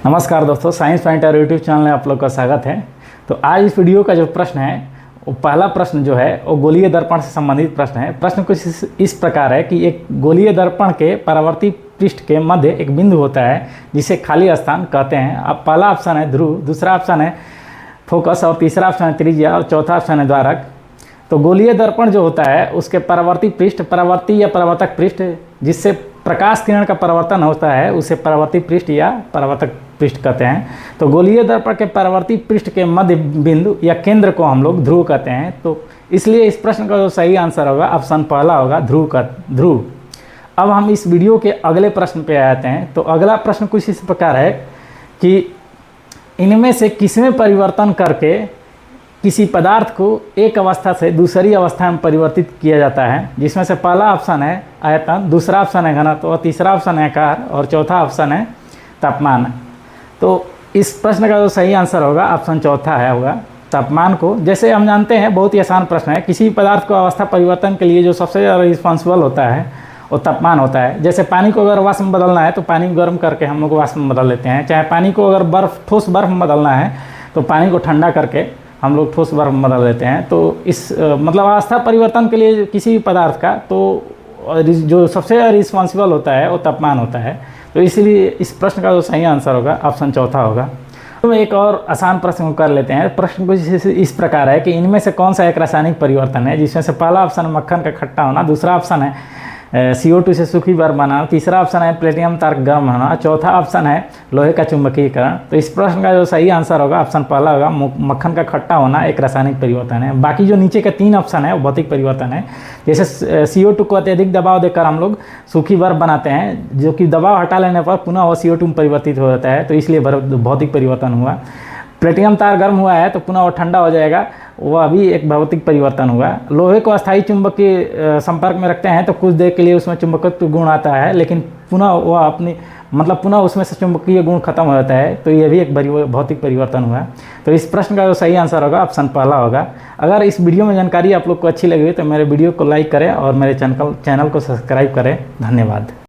नमस्कार दोस्तों, science pointer YouTube channel में आप लोग का स्वागत है। तो आज इस वीडियो का जो प्रश्न है वो पहला प्रश्न जो है वो गोलीय दर्पण से संबंधित प्रश्न है। प्रश्न कुछ इस प्रकार है कि एक गोलीय दर्पण के परावर्ती पृष्ठ के मध्य एक बिंदु होता है जिसे खाली स्थान कहते हैं। अब पहला ऑप्शन है ध्रुव, दूसरा ऑप्शन है फोकस और तीसरा ऑप्शन है त्रिज्या और चौथा ऑप्शन है द्वारक। तो गोलीय दर्पण जो होता है उसके परावर्ती पृष्ठ, परावर्ती या परावर्तक पृष्ठ जिससे प्रकाश किरण का परावर्तन होता है उसे परावर्ती पृष्ठ या परावर्तक पृष्ठ कहते हैं। तो गोलीय दर्पण के परावर्ती पृष्ठ के मध्य बिंदु या केंद्र को हम लोग ध्रुव कहते हैं। तो इसलिए इस प्रश्न का जो सही आंसर होगा ऑप्शन पहला होगा, ध्रुव। अब हम इस वीडियो के अगले प्रश्न पे आते हैं। तो अगला प्रश्न कुछ इस प्रकार है कि इनमें से किसमें परिवर्तन करके किसी पदार्थ को एक अवस्था से दूसरी अवस्था में परिवर्तित किया जाता है, जिसमें से पहला ऑप्शन है आयतन, दूसरा ऑप्शन है घनत्व और तीसरा ऑप्शन है आकार और चौथा ऑप्शन है तापमान। तो इस प्रश्न का जो सही आंसर होगा ऑप्शन चौथा है होगा तापमान को। जैसे हम जानते हैं बहुत ही आसान प्रश्न है, किसी पदार्थ को अवस्था परिवर्तन के लिए जो सबसे ज़्यादा रिस्पॉन्सिबल होता है वो तापमान होता है। जैसे पानी को अगर वाष्प में बदलना है तो पानी को गर्म करके हम लोग वाष्प में बदल लेते हैं। चाहे पानी को अगर ठोस बर्फ में बदलना है तो पानी को ठंडा करके हम लोग ठोस बर्फ में बदल देते हैं। तो इस मतलब अवस्था परिवर्तन के लिए किसी भी पदार्थ का तो जो सबसे रिस्पॉन्सिबल होता है वो तापमान होता है। तो इसीलिए इस प्रश्न का जो सही आंसर होगा ऑप्शन चौथा होगा। तो एक और आसान प्रश्न कर लेते हैं। प्रश्न कुछ इस प्रकार है कि इनमें से कौन सा एक रासायनिक परिवर्तन है, जिसमें से पहला ऑप्शन है मक्खन का खट्टा होना, दूसरा ऑप्शन है CO2 से सूखी बर्फ बनाना, तीसरा ऑप्शन है प्लेटिनम तार गर्म होना, चौथा ऑप्शन है लोहे का चुंबकीकरण। तो इस प्रश्न का जो सही आंसर होगा ऑप्शन पहला होगा, मक्खन का खट्टा होना एक रासायनिक परिवर्तन है। बाकी जो नीचे के तीन ऑप्शन है वो भौतिक परिवर्तन है। जैसे CO2 को अत्यधिक दबाव देकर हम लोग सूखी बर्फ बनाते हैं, जो कि दबाव हटा लेने पर पुनः वो CO2 में परिवर्तित हो जाता है, तो इसलिए भौतिक परिवर्तन हुआ। प्लेटिनम तार गर्म हुआ है तो पुनः वो ठंडा हो जाएगा, वह अभी एक भौतिक परिवर्तन हुआ। लोहे को अस्थायी चुंबक के संपर्क में रखते हैं तो कुछ देर के लिए उसमें चुंबकत्व गुण आता है, लेकिन पुनः वह अपनी पुनः उसमें से चुंबकीय गुण खत्म हो जाता है, तो यह भी एक भौतिक परिवर्तन हुआ। तो इस प्रश्न का जो सही आंसर होगा ऑप्शन पहला होगा। अगर इस वीडियो में जानकारी आप लोग को अच्छी लगी तो मेरे वीडियो को लाइक करें और मेरे चैनल को सब्सक्राइब करें। धन्यवाद।